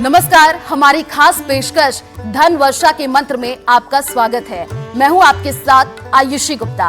नमस्कार, हमारी खास पेशकश धन वर्षा के मंत्र में आपका स्वागत है। मैं हूं आपके साथ आयुषी गुप्ता।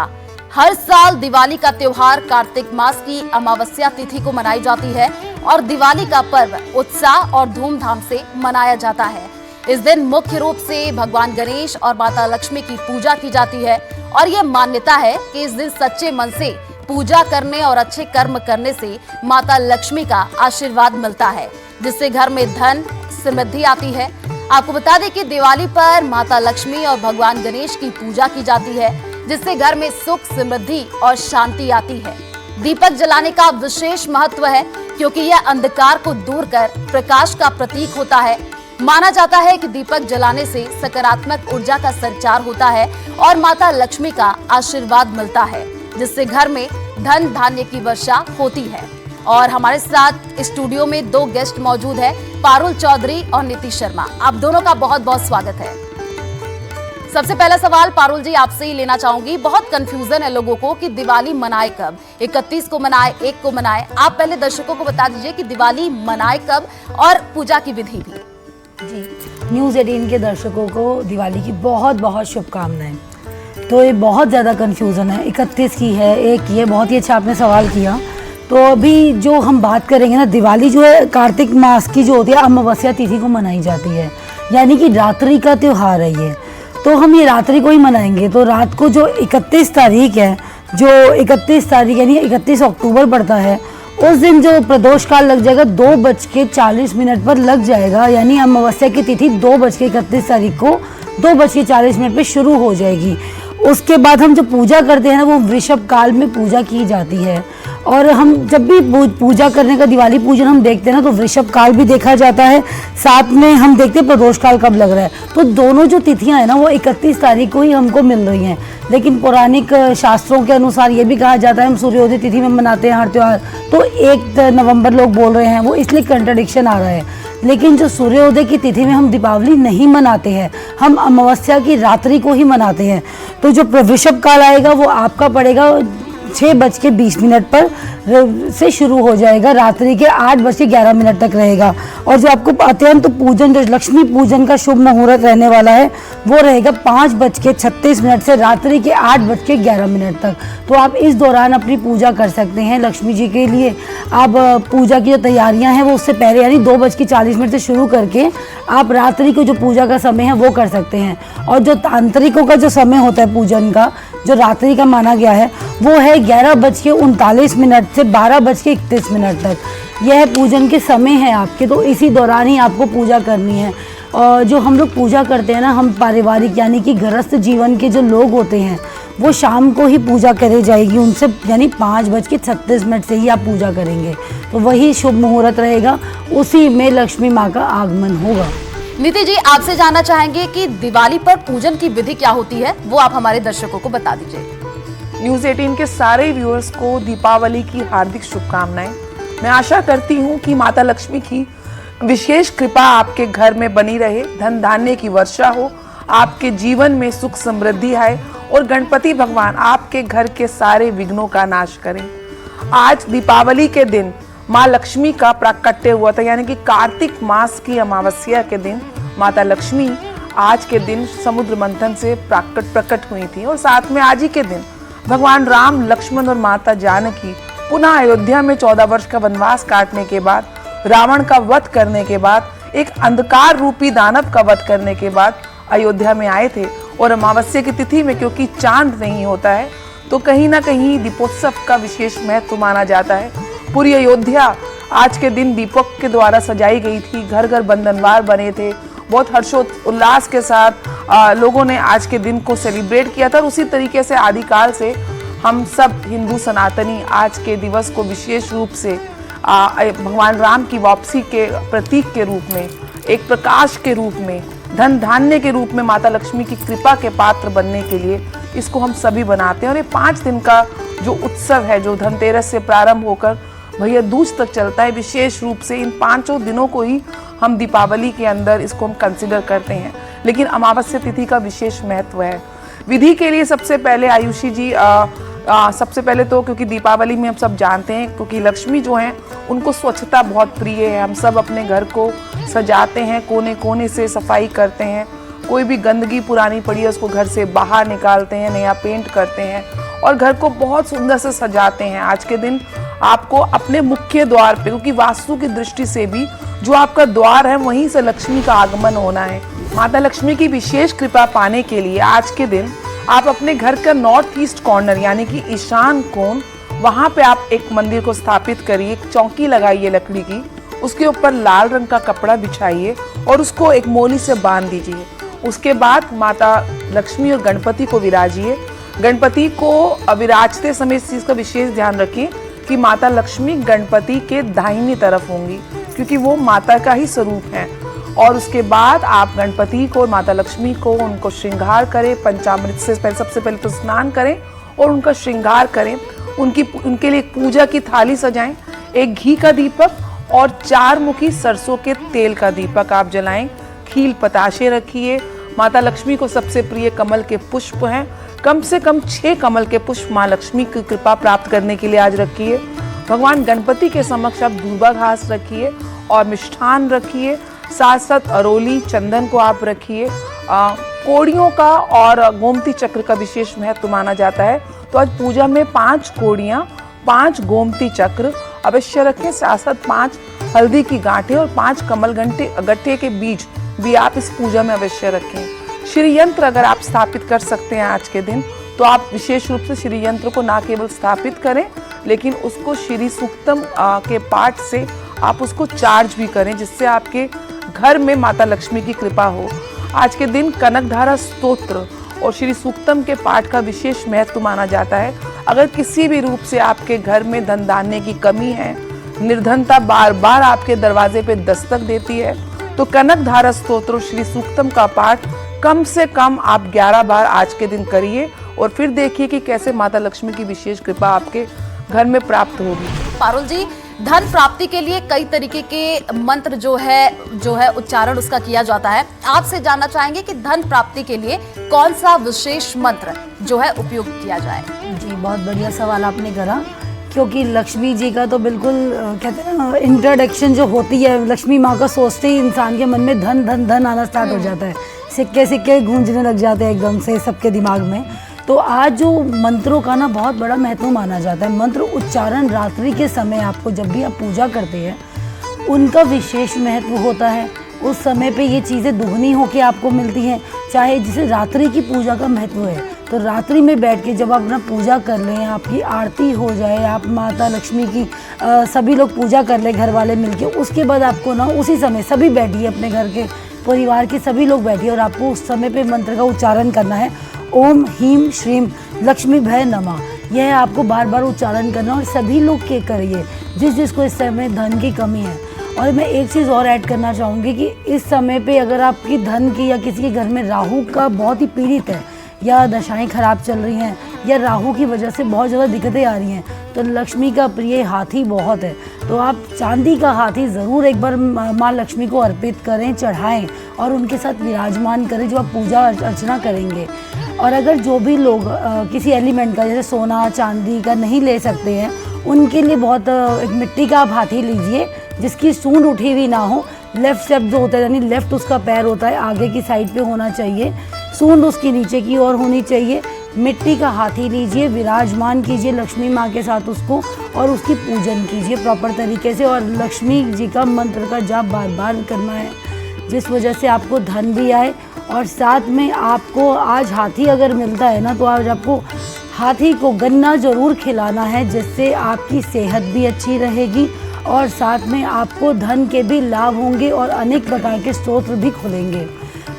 हर साल दिवाली का त्योहार कार्तिक मास की अमावस्या तिथि को मनाई जाती है और दिवाली का पर्व उत्साह और धूमधाम से मनाया जाता है। इस दिन मुख्य रूप से भगवान गणेश और माता लक्ष्मी की पूजा की जाती है और ये मान्यता है कि इस दिन सच्चे मन से पूजा करने और अच्छे कर्म करने से माता लक्ष्मी का आशीर्वाद मिलता है, जिससे घर में धन समृद्धि आती है। आपको बता दें कि दिवाली पर माता लक्ष्मी और भगवान गणेश की पूजा की जाती है, जिससे घर में सुख समृद्धि और शांति आती है। दीपक जलाने का विशेष महत्व है क्योंकि यह अंधकार को दूर कर प्रकाश का प्रतीक होता है। माना जाता है कि दीपक जलाने से सकारात्मक ऊर्जा का संचार होता है और माता लक्ष्मी का आशीर्वाद मिलता है, जिससे घर में धन धान्य की वर्षा होती है। और हमारे साथ स्टूडियो में दो गेस्ट मौजूद है, पारुल चौधरी और नीतीश शर्मा। आप दोनों का बहुत बहुत स्वागत है। सबसे पहला सवाल पारुल जी आपसे ही लेना चाहूंगी। बहुत कंफ्यूजन है लोगों को कि दिवाली मनाए कब, 31 को मनाए, 1 को मनाए। आप पहले दर्शकों को बता दीजिए कि दिवाली मनाए कब और पूजा की विधि भी। जी, न्यूज़ 18 के दर्शकों को दिवाली की बहुत बहुत शुभकामनाएं। तो ये बहुत ज़्यादा कंफ्यूजन है, 31 की है, 1 की है। बहुत ही अच्छा आपने सवाल किया। तो अभी जो हम बात करेंगे ना, दिवाली जो है कार्तिक मास की जो होती है अमावस्या तिथि को मनाई जाती है, यानी कि रात्रि का त्यौहार है ये। तो हम ये रात्रि को ही मनाएंगे। तो रात को जो 31 तारीख है, जो 31 तारीख यानी 31 अक्टूबर पड़ता है, उस दिन जो प्रदोष काल लग जाएगा 2:40 पर लग जाएगा, यानी अमावस्या की तिथि 2:31 तारीख को 2:40 पे शुरू हो जाएगी। उसके बाद हम जो पूजा करते हैं ना, वो वृषभ काल में पूजा की जाती है। और हम जब भी पूजा करने का दिवाली पूजन हम देखते हैं ना, तो वृषभ काल भी देखा जाता है, साथ में हम देखते हैं प्रदोष काल कब लग रहा है। तो दोनों जो तिथियां हैं ना, वो 31 तारीख को ही हमको मिल रही हैं। लेकिन पौराणिक शास्त्रों के अनुसार ये भी कहा जाता है हम सूर्योदय तिथि में मनाते हैं हर त्यौहार, तो 1 नवंबर लोग बोल रहे हैं, वो इसलिए कंट्रडिक्शन आ रहा है। लेकिन जो सूर्योदय की तिथि में हम दीपावली नहीं मनाते हैं, हम अमावस्या की रात्रि को ही मनाते हैं। तो जो वृषभ काल आएगा वो आपका पड़ेगा 6:20 पर से शुरू हो जाएगा, रात्रि के 8:11 तक रहेगा। और जो आपको अत्यंत पूजन, जो लक्ष्मी पूजन का शुभ मुहूर्त रहने वाला है, वो रहेगा 5:36 से रात्रि के 8:11 तक। तो आप इस दौरान अपनी पूजा कर सकते हैं लक्ष्मी जी के लिए। आप पूजा की जो तैयारियां हैं वो उससे पहले यानी 2:40 से शुरू करके आप रात्रि को जो पूजा का समय है वो कर सकते हैं। और जो तांत्रिकों का जो समय होता है पूजन का, जो रात्रि का माना गया है, वो है 11:39 से 12:31 तक। यह पूजन के समय है आपके, तो इसी दौरान ही आपको पूजा करनी है। और जो हम लोग पूजा करते हैं ना, हम पारिवारिक यानी कि गृहस्थ जीवन के जो लोग होते हैं, वो शाम को ही पूजा करी जाएगी उनसे, यानी 5:36 से ही आप पूजा करेंगे, तो वही शुभ मुहूर्त रहेगा, उसी में लक्ष्मी माँ का आगमन होगा। नीति जी, आपसे जानना चाहेंगे कि दिवाली पर पूजन की विधि क्या होती है, वो आप हमारे दर्शकों को बता दीजिए। न्यूज़ 18 के सारे व्यूअर्स को दीपावली की हार्दिक शुभकामनाएं। मैं आशा करती हूँ कि माता लक्ष्मी की विशेष कृपा आपके घर में बनी रहे, धन धान्य की वर्षा हो, आपके जीवन में सुख समृद्धि आए और गणपति भगवान आपके घर के सारे विघ्नों का नाश करें। आज दीपावली के दिन माँ लक्ष्मी का प्राकट्य हुआ था, यानी कि कार्तिक मास की अमावस्या के दिन माता लक्ष्मी आज के दिन समुद्र मंथन से प्रकट हुई थी। और साथ में आज ही के दिन भगवान राम, लक्ष्मण और माता जानकी पुनः अयोध्या में 14 वर्ष का वनवास काटने के बाद, रावण का वध करने के बाद, एक अंधकार रूपी दानव का वध करने के बाद अयोध्या में आए थे। और अमावस्या की तिथि में क्योंकि चांद नहीं होता है, तो कहीं ना कहीं दीपोत्सव का विशेष महत्व माना जाता है। पूरी अयोध्या आज के दिन दीपक के द्वारा सजाई गई थी, घर घर बंधनवार बने थे, बहुत हर्षोल्लास के साथ लोगों ने आज के दिन को सेलिब्रेट किया था। और उसी तरीके से आदिकाल से हम सब हिंदू सनातनी आज के दिवस को विशेष रूप से भगवान राम की वापसी के प्रतीक के रूप में, एक प्रकाश के रूप में, धन धान्य के रूप में माता लक्ष्मी की कृपा के पात्र बनने के लिए इसको हम सभी बनाते हैं। और ये 5 दिन का जो उत्सव है, जो धनतेरस से प्रारंभ होकर भैया दूज तक चलता है, विशेष रूप से इन 5 दिनों को ही हम दीपावली के अंदर इसको हम कंसिडर करते हैं। लेकिन अमावस्या तिथि का विशेष महत्व है। विधि के लिए सबसे पहले आयुषी जी सबसे पहले तो क्योंकि दीपावली में हम सब जानते हैं, क्योंकि लक्ष्मी जो हैं उनको स्वच्छता बहुत प्रिय है। हम सब अपने घर को सजाते हैं, कोने कोने से सफाई करते हैं, कोई भी गंदगी पुरानी पड़ी है उसको घर से बाहर निकालते हैं, नया पेंट करते हैं और घर को बहुत सुंदर से सजाते हैं। आज के दिन आपको अपने मुख्य द्वार पे, क्योंकि वास्तु की दृष्टि से भी जो आपका द्वार है वहीं से लक्ष्मी का आगमन होना है। माता लक्ष्मी की विशेष कृपा पाने के लिए आज के दिन आप अपने घर का नॉर्थ ईस्ट कॉर्नर यानी कि ईशान कोण, वहाँ पे आप एक मंदिर को स्थापित करिए, एक चौकी लगाइए लकड़ी की, उसके ऊपर लाल रंग का कपड़ा बिछाइए और उसको एक मोली से बांध दीजिए। उसके बाद माता लक्ष्मी और गणपति को विराजिए। गणपति को विराजते समय इस चीज़ का विशेष ध्यान रखें कि माता लक्ष्मी गणपति के दाहिनी तरफ होंगी, क्योंकि वो माता का ही स्वरूप है। और उसके बाद आप गणपति को, माता लक्ष्मी को, उनको श्रृंगार करें, पंचामृत से पहले सबसे पहले तो स्नान करें और उनका श्रृंगार करें। उनके लिए एक पूजा की थाली सजाएं, एक घी का दीपक और 4 मुखी सरसों के तेल का दीपक आप जलाएं। खील पताशे रखिए। माता लक्ष्मी को सबसे प्रिय कमल के पुष्प हैं, कम से कम 6 कमल के पुष्प माँ लक्ष्मी की कृपा प्राप्त करने के लिए आज रखिए। भगवान गणपति के समक्ष आप दूबा घास रखिए और मिष्ठान रखिए, साथ साथ अरोली चंदन को आप रखिए। कोड़ियों का और गोमती चक्र का विशेष महत्व माना जाता है, तो आज पूजा में 5 कोड़ियाँ, 5 गोमती चक्र अवश्य रखें, साथ साथ 5 हल्दी की गांठें और 5 कमल गट्टे के बीज भी आप इस पूजा में अवश्य रखें। श्री यंत्र अगर आप स्थापित कर सकते हैं आज के दिन, तो आप विशेष रूप से श्री यंत्र को ना केवल स्थापित करें, लेकिन उसको श्री सूक्तम के पाठ से आप उसको चार्ज भी करें, जिससे आपके घर में माता लक्ष्मी की कृपा हो। आज के दिन कनकधारा स्तोत्र और श्री सूक्तम के पाठ का विशेष महत्व माना जाता है। अगर किसी भी रूप से आपके घर में धन धान्य की कमी है, निर्धनता बार बार आपके दरवाजे पे दस्तक देती है, तो कनकधारा स्तोत्र श्री सूक्तम का पाठ कम से कम आप 11 बार आज के दिन करिए और फिर देखिए कि कैसे माता लक्ष्मी की विशेष कृपा आपके घर में प्राप्त होगी। पारुल जी, धन प्राप्ति के लिए कई तरीके के मंत्र जो है उच्चारण उसका किया जाता है। आपसे जानना चाहेंगे कि धन प्राप्ति के लिए कौन सा विशेष मंत्र जो है उपयोग किया जाए? जी, बहुत बढ़िया सवाल आपने करा, क्योंकि लक्ष्मी जी का तो बिल्कुल कहते हैं ना, इंट्रोडक्शन जो होती है लक्ष्मी माँ का, सोचते ही इंसान के मन में धन धन धन आना स्टार्ट हो जाता है, सिक्के सिक्के गूंजने लग जाते हैं एकदम से सबके दिमाग में। तो आज जो मंत्रों का ना बहुत बड़ा महत्व माना जाता है। मंत्र उच्चारण रात्रि के समय आपको जब भी आप पूजा करते हैं उनका विशेष महत्व होता है। उस समय पे ये चीज़ें दुगनी होकर आपको मिलती हैं। चाहे जिसे रात्रि की पूजा का महत्व है, तो रात्रि में बैठ के जब आप अपना पूजा कर लें, आपकी आरती हो जाए, आप माता लक्ष्मी की सभी लोग पूजा कर लें घर वाले मिलके, उसके बाद आपको ना उसी समय सभी बैठिए, अपने घर के परिवार के सभी लोग बैठिए और आपको उस समय पे मंत्र का उच्चारण करना है। ओम ह्रीं श्रीं लक्ष्मी भय नमः, यह आपको बार बार उच्चारण करना और सभी लोग के करिए जिसको इस समय धन की कमी है। और मैं एक चीज़ और ऐड करना चाहूँगी कि इस समय पे अगर आपकी धन की या किसी के घर में राहु का बहुत ही पीड़ित है या दशाएं खराब चल रही हैं या राहु की वजह से बहुत ज़्यादा दिक्कतें आ रही हैं, तो लक्ष्मी का प्रिय हाथी बहुत है, तो आप चांदी का हाथी ज़रूर एक बार माँ लक्ष्मी को अर्पित करें, चढ़ाएं और उनके साथ विराजमान करें जो आप पूजा अर्चना करेंगे। और अगर जो भी लोग किसी एलिमेंट का जैसे सोना चांदी का नहीं ले सकते हैं, उनके लिए बहुत एक मिट्टी का आप हाथी लीजिए जिसकी सूंड उठी हुई ना हो। लेफ्ट स्टेप जो होता है यानी लेफ्ट उसका पैर होता है आगे की साइड पे होना चाहिए, सूंड उसकी नीचे की ओर होनी चाहिए। मिट्टी का हाथी लीजिए, विराजमान कीजिए लक्ष्मी माँ के साथ उसको और उसकी पूजन कीजिए प्रॉपर तरीके से। और लक्ष्मी जी का मंत्र का जाप बार बार करना है, जिस वजह से आपको धन भी आए। और साथ में आपको आज हाथी अगर मिलता है ना, तो आज आपको हाथी को गन्ना ज़रूर खिलाना है, जिससे आपकी सेहत भी अच्छी रहेगी और साथ में आपको धन के भी लाभ होंगे और अनेक प्रकार के स्रोत भी खुलेंगे।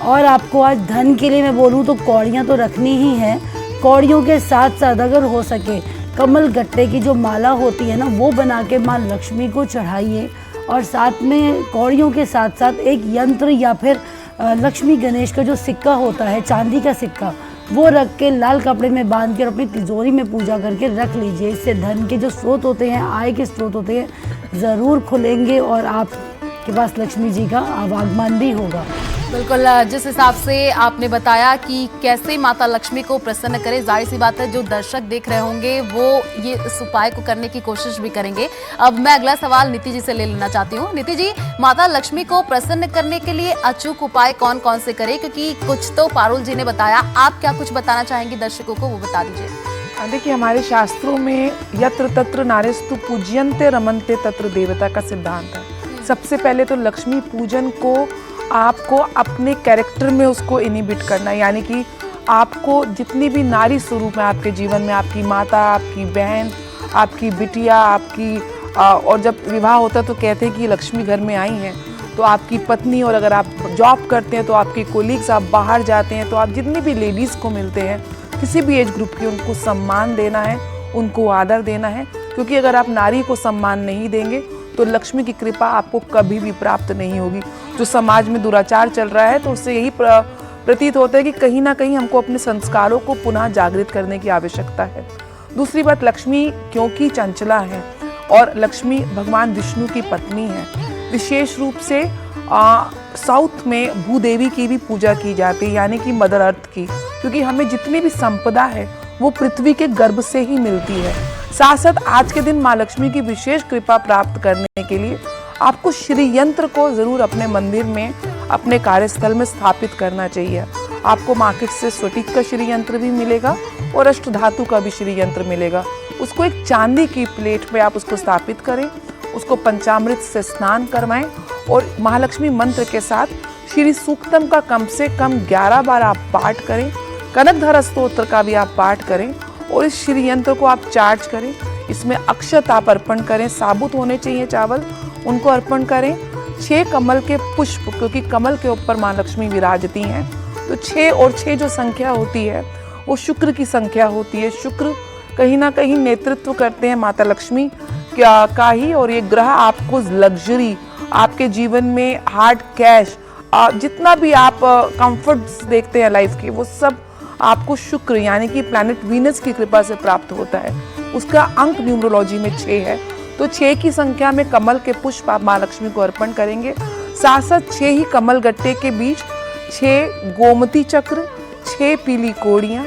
और आपको आज धन के लिए मैं बोलूँ तो कौड़ियाँ तो रखनी ही है। कौड़ियों के साथ साथ अगर हो सके कमल गट्टे की जो माला होती है ना, वो बना के माँ लक्ष्मी को चढ़ाइए। और साथ में कौड़ियों के साथ साथ एक यंत्र या फिर लक्ष्मी गणेश का जो सिक्का होता है, चांदी का सिक्का, वो रख के लाल कपड़े में बांध कर अपनी तिजोरी में पूजा करके रख लीजिए। इससे धन के जो स्रोत होते हैं, आय के स्रोत होते हैं, ज़रूर खुलेंगे और आपके पास लक्ष्मी जी का आवागमन भी होगा। बिल्कुल, जिस हिसाब से आपने बताया कि कैसे माता लक्ष्मी को प्रसन्न करें, जाहिर सी बात है जो दर्शक देख रहे होंगे वो ये इस उपाय को करने की कोशिश भी करेंगे। अब मैं अगला सवाल नीति जी से ले लेना चाहती हूँ। नीति जी, माता लक्ष्मी को प्रसन्न करने के लिए अचूक उपाय कौन कौन से करें, क्योंकि कुछ तो पारुल जी ने बताया, आप क्या कुछ बताना चाहेंगी दर्शकों को, वो बता दीजिए। देखिए, हमारे शास्त्रों में यत्र तत्र नारेस्तु पूज्यन्ते रमन्ते तत्र देवता का सिद्धांत है। सबसे पहले तो लक्ष्मी पूजन को आपको अपने कैरेक्टर में उसको इनिबिट करना है, यानी कि आपको जितनी भी नारी स्वरूप है आपके जीवन में, आपकी माता, आपकी बहन, आपकी बिटिया, और जब विवाह होता है तो कहते हैं कि लक्ष्मी घर में आई हैं, तो आपकी पत्नी, और अगर आप जॉब करते हैं तो आपके कोलीग्स, आप बाहर जाते हैं तो आप जितनी भी लेडीज़ को मिलते हैं किसी भी एज ग्रुप की, उनको सम्मान देना है, उनको आदर देना है, क्योंकि अगर आप नारी को सम्मान नहीं देंगे तो लक्ष्मी की कृपा आपको कभी भी प्राप्त नहीं होगी। जो समाज में दुराचार चल रहा है तो उससे यही प्रतीत होता है कि कहीं ना कहीं हमको अपने संस्कारों को पुनः जागृत करने की आवश्यकता है। दूसरी बात, लक्ष्मी क्योंकि चंचला है और लक्ष्मी भगवान विष्णु की पत्नी है, विशेष रूप से साउथ में भूदेवी की भी पूजा की जाती है, यानी कि मदर अर्थ की, क्योंकि हमें जितनी भी संपदा है वो पृथ्वी के गर्भ से ही मिलती है। साथ साथ आज के दिन माँ लक्ष्मी की विशेष कृपा प्राप्त करने के लिए आपको श्री यंत्र को जरूर अपने मंदिर में, अपने कार्यस्थल में स्थापित करना चाहिए। आपको मार्केट से स्वटिक का श्री यंत्र भी मिलेगा और अष्ट धातु का भी श्री यंत्र मिलेगा। उसको एक चांदी की प्लेट पे आप उसको स्थापित करें, उसको पंचामृत से स्नान करवाएं और महालक्ष्मी मंत्र के साथ श्री सूक्तम का कम से कम 11 बार आप पाठ करें, कनकधारा स्तोत्र का भी आप पाठ करें और इस श्री यंत्र को आप चार्ज करें। इसमें अक्षत आप अर्पण करें, साबुत होने चाहिए चावल, उनको अर्पण करें। 6 कमल के पुष्प, क्योंकि कमल के ऊपर माँ लक्ष्मी विराजती हैं, तो 6 और 6 जो संख्या होती है वो शुक्र की संख्या होती है। शुक्र कहीं ना कहीं नेतृत्व करते हैं माता लक्ष्मी का ही, और ये ग्रह आपको लग्जरी, आपके जीवन में हार्ड कैश, जितना भी आप कंफर्ट्स देखते हैं लाइफ के, वो सब आपको शुक्र यानी कि प्लैनेट वीनस की कृपा से प्राप्त होता है। उसका अंक न्यूमरोलॉजी में 6 है, तो 6 की संख्या में कमल के पुष्प आप माँ लक्ष्मी को अर्पण करेंगे। साथ साथ 6 ही कमल गट्टे के बीच 6 गोमती चक्र, 6 पीली कोड़ियाँ,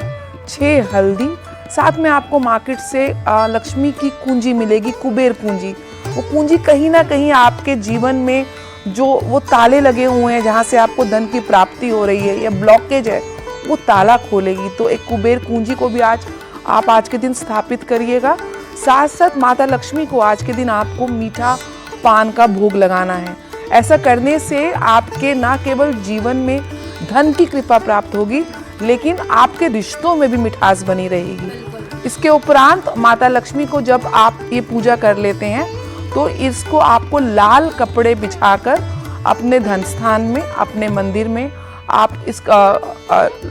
6 हल्दी, साथ में आपको मार्केट से लक्ष्मी की कुंजी मिलेगी, कुबेर कुंजी। वो कुंजी कहीं ना कहीं आपके जीवन में जो वो ताले लगे हुए हैं जहाँ से आपको धन की प्राप्ति हो रही है या ब्लॉकेज है, वो ताला खोलेगी। तो एक कुबेर कुंजी को भी आज के दिन स्थापित करिएगा। साथ साथ माता लक्ष्मी को आज के दिन आपको मीठा पान का भोग लगाना है। ऐसा करने से आपके न केवल जीवन में धन की कृपा प्राप्त होगी, लेकिन आपके रिश्तों में भी मिठास बनी रहेगी। इसके उपरांत माता लक्ष्मी को जब आप ये पूजा कर लेते हैं तो इसको आपको लाल कपड़े बिछाकर अपने धन स्थान में, अपने मंदिर में आप इस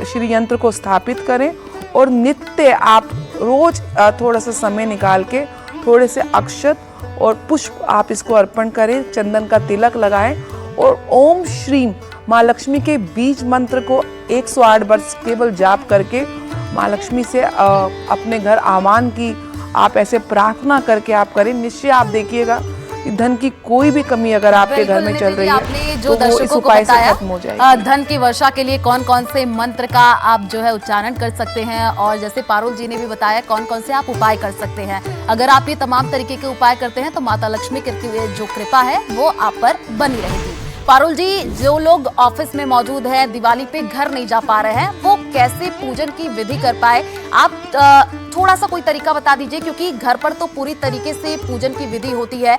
श्री यंत्र को स्थापित करें और नित्य आप रोज थोड़ा सा समय निकाल के थोड़े से अक्षत और पुष्प आप इसको अर्पण करें, चंदन का तिलक लगाएं और ओम श्रीम माँ लक्ष्मी के बीज मंत्र को 108 बार केवल जाप करके माँ लक्ष्मी से अपने घर आह्वान की आप ऐसे प्रार्थना करके आप करें। निश्चय आप देखिएगा कि धन की कोई भी कमी अगर आपके घर में चल रही है जो तो वो इस उपाय से खत्म हो जाएगी। धन की वर्षा के लिए कौन कौन से मंत्र का आप जो है उच्चारण कर सकते हैं, और जैसे पारुल जी ने भी बताया कौन कौन से आप उपाय कर सकते हैं। अगर आप ये तमाम तरीके के उपाय करते हैं तो माता लक्ष्मी की जो कृपा है वो आप पर बनी रहेगी। पारुल जी, जो लोग ऑफिस में मौजूद हैं, दिवाली पे घर नहीं जा पा रहे हैं, वो कैसे पूजन की विधि कर पाए, आप थोड़ा सा कोई तरीका बता दीजिए, क्योंकि घर पर तो पूरी तरीके से पूजन की विधि होती है,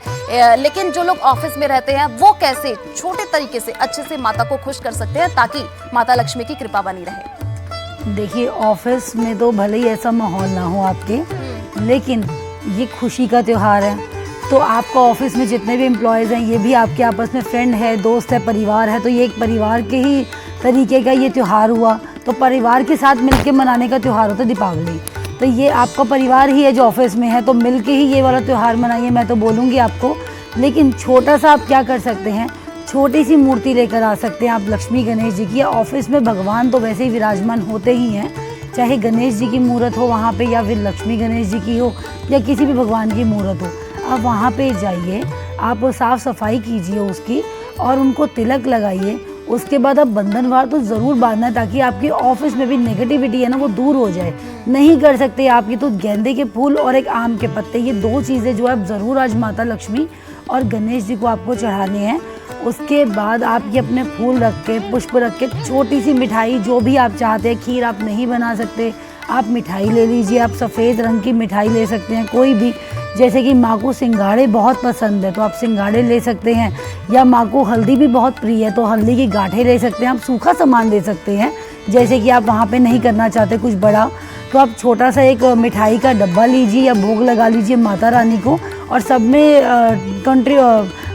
लेकिन जो लोग ऑफिस में रहते हैं वो कैसे छोटे तरीके से अच्छे से माता को खुश कर सकते हैं ताकि माता लक्ष्मी की कृपा बनी रहे। देखिए, ऑफिस में तो भले ही ऐसा माहौल ना हो आपके, लेकिन ये खुशी का त्योहार है, तो आपका ऑफिस में जितने भी एम्प्लॉयज़ हैं ये भी आपके आपस में फ्रेंड है, दोस्त है, परिवार है, तो ये एक परिवार के ही तरीके का ये त्यौहार हुआ। तो परिवार के साथ मिलके मनाने का त्यौहार होता है दीपावली। तो ये आपका परिवार ही है जो ऑफिस में है, तो मिलके ही ये वाला त्यौहार मनाइए, मैं तो बोलूँगी आपको। लेकिन छोटा सा आप क्या कर सकते हैं, छोटी सी मूर्ति लेकर आ सकते हैं आप लक्ष्मी गणेश जी की। ऑफिस में भगवान तो वैसे ही विराजमान होते ही हैं, चाहे गणेश जी की मूर्त हो वहाँ पे या फिर लक्ष्मी गणेश जी की हो या किसी भी भगवान की मूर्त हो, आप वहाँ पे जाइए, आप साफ़ सफाई कीजिए उसकी और उनको तिलक लगाइए उसके बाद आप बंधनवार तो ज़रूर बांधना है, ताकि आपकी ऑफिस में भी नेगेटिविटी है ना वो दूर हो जाए। नहीं कर सकते आप ये तो गेंदे के फूल और एक आम के पत्ते, ये 2 चीज़ें जो आप ज़रूर आज माता लक्ष्मी और गणेश जी को आपको चढ़ाने हैं। उसके बाद आप ये अपने फूल रख के, पुष्प रख के, छोटी सी मिठाई जो भी आप चाहते हैं, खीर आप नहीं बना सकते, आप मिठाई ले लीजिए। आप सफ़ेद रंग की मिठाई ले सकते हैं कोई भी, जैसे कि माँ को सिंघाड़े बहुत पसंद है तो आप सिंघाड़े ले सकते हैं, या माँ को हल्दी भी बहुत प्रिय है तो हल्दी की गांठें ले सकते हैं। आप सूखा सामान ले सकते हैं, जैसे कि आप वहाँ पे नहीं करना चाहते कुछ बड़ा, तो आप छोटा सा एक मिठाई का डब्बा लीजिए या भोग लगा लीजिए माता रानी को, और सब में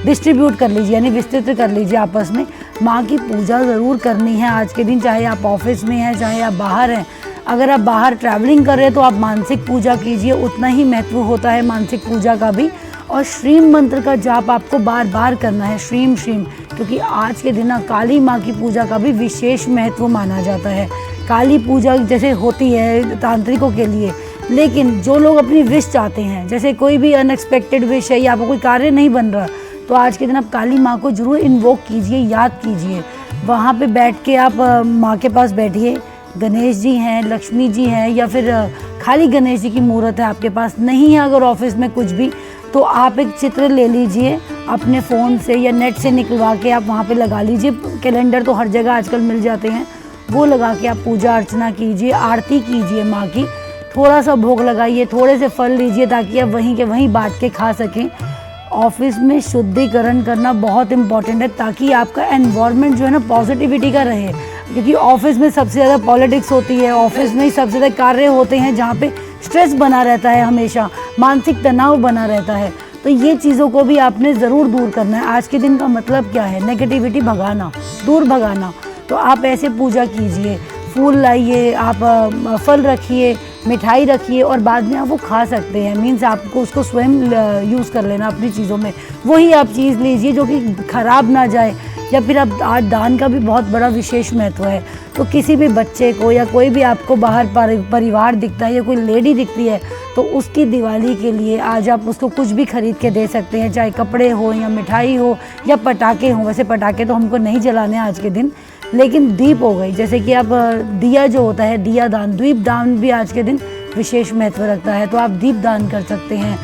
डिस्ट्रीब्यूट कर लीजिए, यानी विस्तृत कर लीजिए आपस में। माँ की पूजा ज़रूर करनी है आज के दिन, चाहे आप ऑफिस में हैं चाहे आप बाहर हैं। अगर आप बाहर ट्रैवलिंग कर रहे हैं तो आप मानसिक पूजा कीजिए, उतना ही महत्व होता है मानसिक पूजा का भी। और श्रीम मंत्र का जाप आपको बार बार करना है, श्रीम श्रीम, क्योंकि आज के दिन ना काली माँ की पूजा का भी विशेष महत्व माना जाता है। काली पूजा जैसे होती है तांत्रिकों के लिए, लेकिन जो लोग अपनी विश चाहते हैं, जैसे कोई भी अनएक्सपेक्टेड विश है या आपको कोई कार्य नहीं बन रहा, तो आज के दिन आप काली माँ को जरूर इन्वोक कीजिए, याद कीजिए। वहाँ पे बैठ के आप माँ के पास बैठिए, गणेश जी हैं, लक्ष्मी जी हैं, या फिर खाली गणेश जी की मूर्त है आपके पास, नहीं है अगर ऑफिस में कुछ भी, तो आप एक चित्र ले लीजिए अपने फ़ोन से या नेट से निकलवा के आप वहाँ पे लगा लीजिए। कैलेंडर तो हर जगह आजकल मिल जाते हैं, वो लगा के आप पूजा अर्चना कीजिए, आरती कीजिए माँ की, थोड़ा सा भोग लगाइए, थोड़े से फल लीजिए ताकि आप वहीं के वहीं बांट के खा सकें। ऑफिस में शुद्धिकरण करना बहुत इम्पॉर्टेंट है, ताकि आपका एनवायरनमेंट जो है ना पॉजिटिविटी का रहे, क्योंकि ऑफिस में सबसे ज़्यादा पॉलिटिक्स होती है, ऑफिस में ही सबसे ज़्यादा कार्य होते हैं जहाँ पे स्ट्रेस बना रहता है, हमेशा मानसिक तनाव बना रहता है। तो ये चीज़ों को भी आपने ज़रूर दूर करना है। आज के दिन का मतलब क्या है? नेगेटिविटी भगाना, दूर भगाना। तो आप ऐसे पूजा कीजिए, फूल लाइए, आप फल रखिए, मिठाई रखिए, और बाद में आप वो खा सकते हैं। मीन्स आपको उसको स्वयं यूज़ कर लेना अपनी चीज़ों में, वही आप चीज़ लीजिए जो कि ख़राब ना जाए। या फिर आप आज दान का भी बहुत बड़ा विशेष महत्व है, तो किसी भी बच्चे को या कोई भी आपको बाहर परिवार दिखता है या कोई लेडी दिखती है, तो उसकी दिवाली के लिए आज आप उसको कुछ भी खरीद के दे सकते हैं, चाहे कपड़े हो या मिठाई हो या पटाखे हों। वैसे पटाखे तो हमको नहीं जलाने आज के दिन, लेकिन दीप हो गई, जैसे कि आप दिया जो होता है, दिया दान, द्वीप दान भी आज के दिन विशेष महत्व रखता है, तो आप दीप दान कर सकते हैं,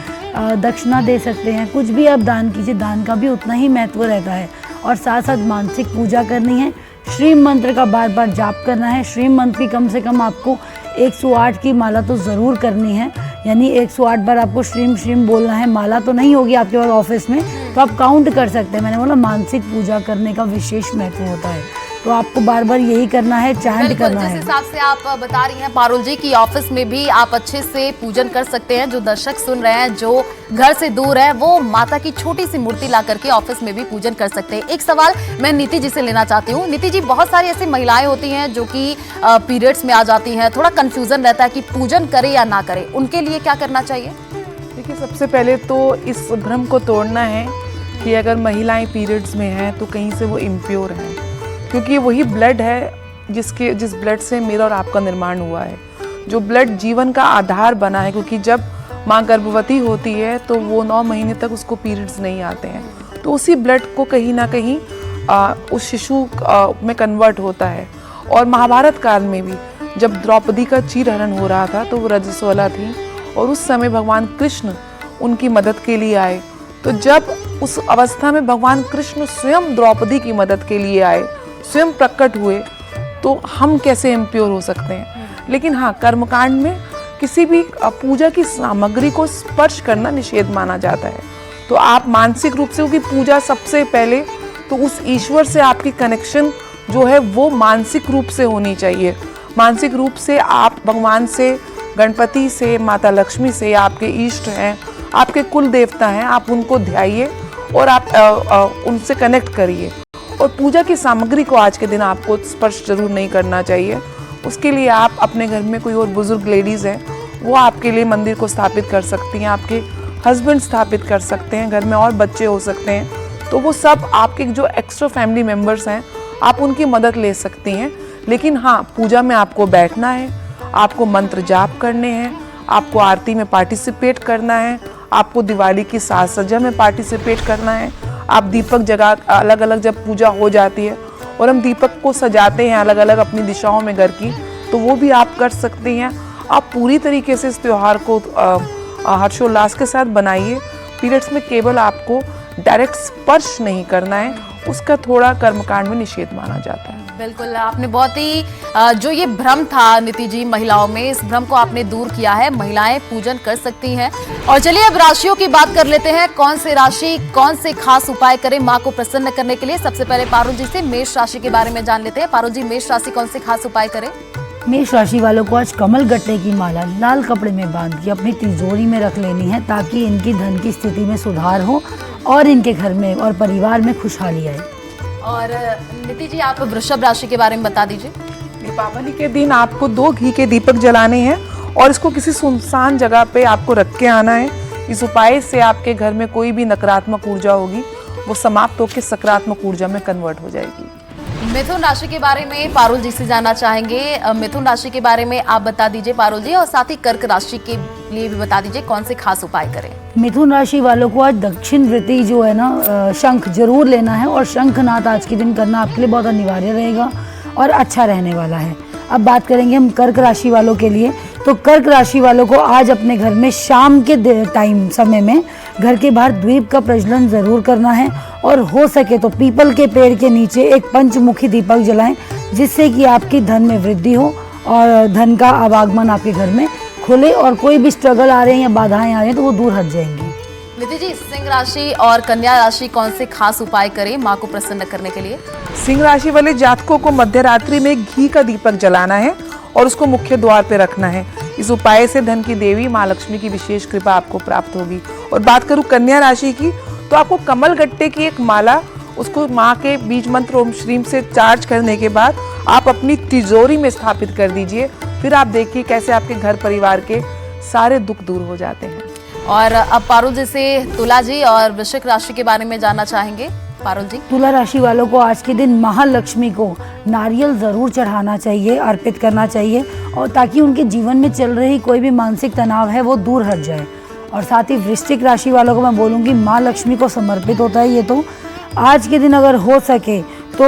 दक्षिणा दे सकते हैं, कुछ भी आप दान कीजिए, दान का भी उतना ही महत्व रहता है। और साथ साथ मानसिक पूजा करनी है, श्रीम मंत्र का बार बार जाप करना है। श्रीम मंत्र की कम से कम आपको 108 की माला तो ज़रूर करनी है, यानी 108 बार आपको श्रीम श्रीम बोलना है। माला तो नहीं होगी आपके पास ऑफिस में, तो आप काउंट कर सकते हैं। मैंने बोला मानसिक पूजा करने का विशेष महत्व होता है, तो आपको बार बार यही करना है, चैंट करना है। जिस हिसाब से आप बता रही हैं पारुल जी कि ऑफिस में भी आप अच्छे से पूजन कर सकते हैं। जो दर्शक सुन रहे हैं, जो घर से दूर है, वो माता की छोटी सी मूर्ति ला करके ऑफिस में भी पूजन कर सकते हैं। एक सवाल मैं नीति जी से लेना चाहती हूँ। नीति जी, बहुत सारी ऐसी महिलाएं होती हैं जो कि पीरियड्स में आ जाती हैं, थोड़ा कंफ्यूजन रहता है कि पूजन करे या ना करे, उनके लिए क्या करना चाहिए? देखिए, सबसे पहले तो इस भ्रम को तोड़ना है कि अगर महिलाएं पीरियड्स में हैं तो कहीं से वो इम्प्योर हैं, क्योंकि वही ब्लड है जिस ब्लड से मेरा और आपका निर्माण हुआ है, जो ब्लड जीवन का आधार बना है। क्योंकि जब माँ गर्भवती होती है तो वो 9 महीने तक उसको पीरियड्स नहीं आते हैं, तो उसी ब्लड को कहीं ना कहीं उस शिशु में कन्वर्ट होता है। और महाभारत काल में भी जब द्रौपदी का चीरहरण हो रहा था तो वो रजस्वला थी, और उस समय भगवान कृष्ण उनकी मदद के लिए आए। तो जब उस अवस्था में भगवान कृष्ण स्वयं द्रौपदी की मदद के लिए आए, स्वयं प्रकट हुए, तो हम कैसे इम्प्योर हो सकते हैं? लेकिन हाँ, कर्मकांड में किसी भी पूजा की सामग्री को स्पर्श करना निषेध माना जाता है। तो आप मानसिक रूप से, क्योंकि पूजा सबसे पहले तो उस ईश्वर से आपकी कनेक्शन जो है वो मानसिक रूप से होनी चाहिए। मानसिक रूप से आप भगवान से, गणपति से, माता लक्ष्मी से, आपके इष्ट हैं, आपके कुल देवता हैं, आप उनको ध्याइए और आप उनसे कनेक्ट करिए। और पूजा की सामग्री को आज के दिन आपको स्पर्श जरूर नहीं करना चाहिए। उसके लिए आप अपने घर में कोई और बुजुर्ग लेडीज़ हैं, वो आपके लिए मंदिर को स्थापित कर सकती हैं, आपके हस्बैंड स्थापित कर सकते हैं, घर में और बच्चे हो सकते हैं, तो वो सब आपके जो एक्स्ट्रा फैमिली मेम्बर्स हैं, आप उनकी मदद ले सकती हैं। लेकिन हाँ, पूजा में आपको बैठना है, आपको मंत्र जाप करने हैं, आपको आरती में पार्टिसिपेट करना है, आपको दिवाली की साज सज्जा में पार्टिसिपेट करना है, आप दीपक जगा, अलग अलग जब पूजा हो जाती है और हम दीपक को सजाते हैं अलग अलग अपनी दिशाओं में घर की, तो वो भी आप कर सकते हैं। आप पूरी तरीके से इस त्यौहार को हर्षोल्लास के साथ बनाइए। पीरियड्स में केवल आपको डायरेक्ट स्पर्श नहीं करना है, उसका थोड़ा कर्मकांड में निषेध माना जाता है। बिल्कुल, आपने बहुत ही जो ये भ्रम था नीति जी महिलाओं में, इस भ्रम को आपने दूर किया है। महिलाएं पूजन कर सकती हैं। और चलिए अब राशियों की बात कर लेते हैं। कौन से राशि कौन से खास उपाय करें माँ को प्रसन्न करने के लिए? सबसे पहले पारुल जी से मेष राशि के बारे में जान लेते हैं। पारुल जी, मेष राशि कौन से खास उपाय करें? मेष राशि वालों को आज कमल गट्टे की माला लाल कपड़े में बांध के अपनी तिजोरी में रख लेनी है, ताकि इनकी धन की स्थिति में सुधार हो और इनके घर में और परिवार में खुशहाली आए। और नीति जी, आप वृषभ राशि के बारे में बता दीजिए। दीपावली के दिन आपको 2 घी के दीपक जलाने हैं और इसको किसी सुनसान जगह पे आपको रख के आना है। इस उपाय से आपके घर में कोई भी नकारात्मक ऊर्जा होगी वो समाप्त होकर सकारात्मक ऊर्जा में कन्वर्ट हो जाएगी। मिथुन राशि के बारे में पारुल जी से जानना चाहेंगे। मिथुन राशि के बारे में आप बता दीजिए पारुल जी, और साथ ही कर्क राशि के लिए भी बता दीजिए कौन से खास उपाय करें। मिथुन राशि वालों को आज दक्षिण वृत्ति जो है ना शंख जरूर लेना है, और शंखनाद आज के दिन करना आपके लिए बहुत अनिवार्य रहेगा और अच्छा रहने वाला है। अब बात करेंगे हम कर्क राशि वालों के लिए। तो कर्क राशि वालों को आज अपने घर में शाम के टाइम समय में घर के बाहर द्वीप का प्रज्वलन जरूर करना है, और हो सके तो पीपल के पेड़ के नीचे एक पंचमुखी दीपक जलाएं, जिससे कि आपकी धन में वृद्धि हो और धन का आवागमन आपके घर में खुले, और कोई भी स्ट्रगल आ रहे हैं या बाधाएं आ रही हैं तो वो दूर हट जाएंगी। नीति जी, सिंह राशि और कन्या राशि कौन से खास उपाय करें माँ को प्रसन्न करने के लिए? सिंह राशि वाले जातकों को मध्य रात्रि में घी का दीपक जलाना है और उसको मुख्य द्वार पे रखना है। इस उपाय से धन की देवी माँ लक्ष्मी की विशेष कृपा आपको प्राप्त होगी। और बात करूँ कन्या राशि की, तो आपको कमल गट्टे की एक माला, उसको माँ के बीज मंत्र ओम श्रीम से चार्ज करने के बाद आप अपनी तिजोरी में स्थापित कर दीजिए। फिर आप देखिए कैसे आपके घर परिवार के सारे दुख दूर हो जाते हैं। और अब पारुल जी से तुला जी और वृश्चिक राशि के बारे में जानना चाहेंगे। पारुल जी, तुला राशि वालों को आज के दिन महालक्ष्मी को नारियल जरूर चढ़ाना चाहिए, अर्पित करना चाहिए, और ताकि उनके जीवन में चल रही कोई भी मानसिक तनाव है वो दूर हट जाए। और साथ ही वृश्चिक राशि वालों को मैं बोलूँगी माँ लक्ष्मी को समर्पित होता है ये। तो आज के दिन अगर हो सके तो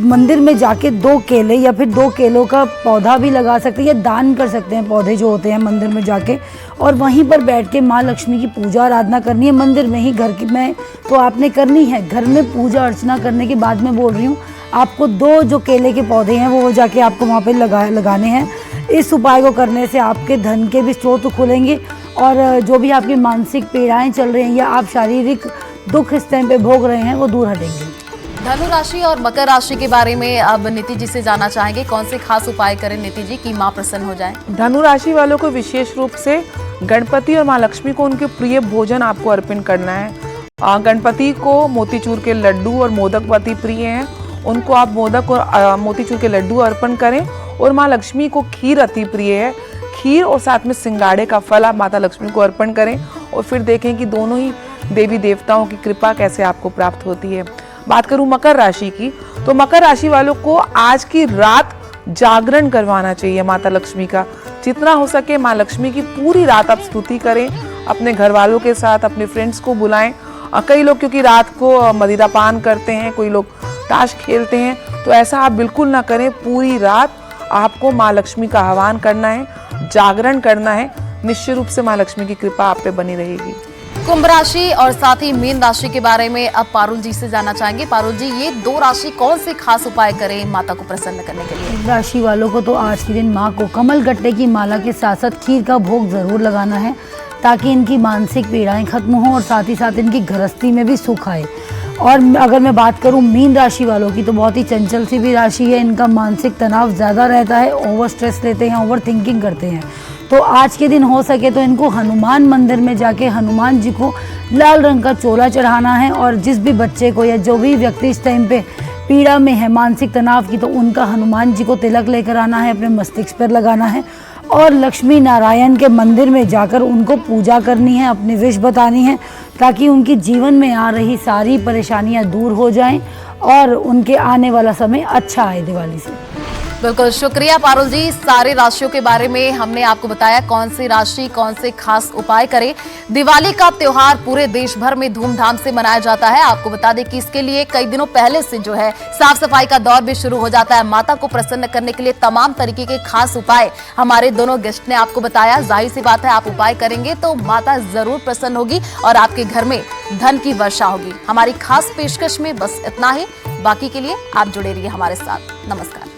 मंदिर में जाके 2 केले या फिर 2 केलों का पौधा भी लगा सकते हैं, या दान कर सकते हैं पौधे जो होते हैं मंदिर में जाके, और वहीं पर बैठ के माँ लक्ष्मी की पूजा आराधना करनी है मंदिर में ही। घर की में तो आपने करनी है, घर में पूजा अर्चना करने के बाद में बोल रही हूँ, आपको 2 जो केले के पौधे हैं वो जाके आपको वहाँ पे लगाने हैं। इस उपाय को करने से आपके धन के भी स्रोत खुलेंगे, और जो भी आपकी मानसिक पीड़ाएं चल रही हैं या आप शारीरिक दुख इस टाइम पे भोग रहे हैं वो दूर हटेंगे। धनु राशि और मकर राशि के बारे में अब नीति जी से जानना चाहेंगे। कौन से खास उपाय करें नीति जी कि माँ प्रसन्न हो जाए? धनु राशि वालों को विशेष रूप से गणपति और माँ लक्ष्मी को उनके प्रिय भोजन आपको अर्पण करना है। गणपति को मोतीचूर के लड्डू और मोदक अति प्रिय हैं, उनको आप मोदक और मोतीचूर के लड्डू अर्पण करें। और माँ लक्ष्मी को खीर अति प्रिय है, खीर और साथ में सिंगाड़े का फल आप माता लक्ष्मी को अर्पण करें, और फिर देखें कि दोनों ही देवी देवताओं की कृपा कैसे आपको प्राप्त होती है। बात करूं मकर राशि की, तो मकर राशि वालों को आज की रात जागरण करवाना चाहिए माता लक्ष्मी का। जितना हो सके माँ लक्ष्मी की पूरी रात आप स्तुति करें, अपने घर वालों के साथ अपने फ्रेंड्स को बुलाएं। कई लोग क्योंकि रात को मदिरा पान करते हैं, कोई लोग ताश खेलते हैं, तो ऐसा आप बिल्कुल ना करें। पूरी रात आपको माँ लक्ष्मी का आह्वान करना है, जागरण करना है। निश्चित रूप से माँ लक्ष्मी की कृपा आप पे बनी रहेगी। कुंभ राशि और साथ ही मीन राशि के बारे में अब पारुल जी से जानना चाहेंगे। पारुल जी, ये 2 राशि कौन से खास उपाय करें माता को प्रसन्न करने के लिए? राशि वालों को तो आज के दिन माँ को कमल गट्टे की माला के साथ साथ खीर का भोग जरूर लगाना है, ताकि इनकी मानसिक पीड़ाएं खत्म हो और साथ ही साथ इनकी गृहस्थी में भी सुख आए। और अगर मैं बात करूं मीन राशि वालों की, तो बहुत ही चंचल सी भी राशि है। इनका मानसिक तनाव ज़्यादा रहता है, ओवर स्ट्रेस लेते हैं, ओवर थिंकिंग करते हैं। तो आज के दिन हो सके तो इनको हनुमान मंदिर में जाके हनुमान जी को लाल रंग का चोला चढ़ाना है, और जिस भी बच्चे को या जो भी व्यक्ति इस टाइम पे पीड़ा में है मानसिक तनाव की, तो उनका हनुमान जी को तिलक लेकर आना है, अपने मस्तिष्क पर लगाना है, और लक्ष्मी नारायण के मंदिर में जाकर उनको पूजा करनी है, अपनी विश बतानी है, ताकि उनकी जीवन में आ रही सारी परेशानियां दूर हो जाएं और उनके आने वाला समय अच्छा आए दिवाली से। बिल्कुल, शुक्रिया पारुल जी। सारे राशियों के बारे में हमने आपको बताया, कौन सी राशि कौन से खास उपाय करें। दिवाली का त्योहार पूरे देश भर में धूमधाम से मनाया जाता है। आपको बता दें कि इसके लिए कई दिनों पहले से जो है साफ सफाई का दौर भी शुरू हो जाता है। माता को प्रसन्न करने के लिए तमाम तरीके के खास उपाय हमारे दोनों गेस्ट ने आपको बताया। जाहिर सी बात है, आप उपाय करेंगे तो माता जरूर प्रसन्न होगी और आपके घर में धन की वर्षा होगी। हमारी खास पेशकश में बस इतना ही। बाकी के लिए आप जुड़े रहिए हमारे साथ। नमस्कार।